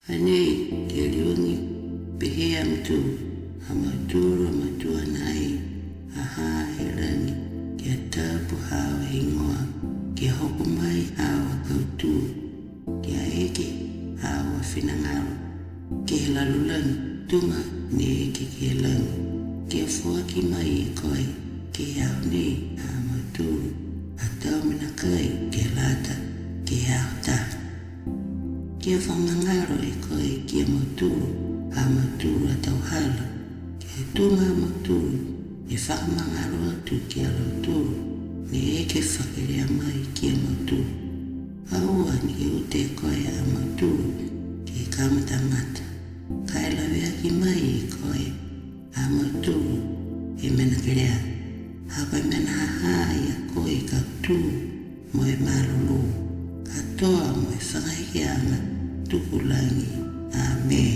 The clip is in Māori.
Hani keliungi pehea mtu amaturu amatuanai aha helangi kia tapu hawa ingoa kia hokumai hawa kautu kia eke hawa finangaro kia lalulangi tunga ni eke kia langi kia fuaki mai koi kia ni amaturu atau minakai kia lata kia hauta kia whamangaro e koe kia maturu amaturu atau hala kia tunga amaturu e whakamangaro atu kia rauturu ne eke whakerea mai kia maturu aua ni ute koe amaturu kia kamatamata kaila weaki mai e koe amaturu e mena kerea hapa mena hahaya koe katu moe marulu katoa moe whakaikianga tukulangi. Amen.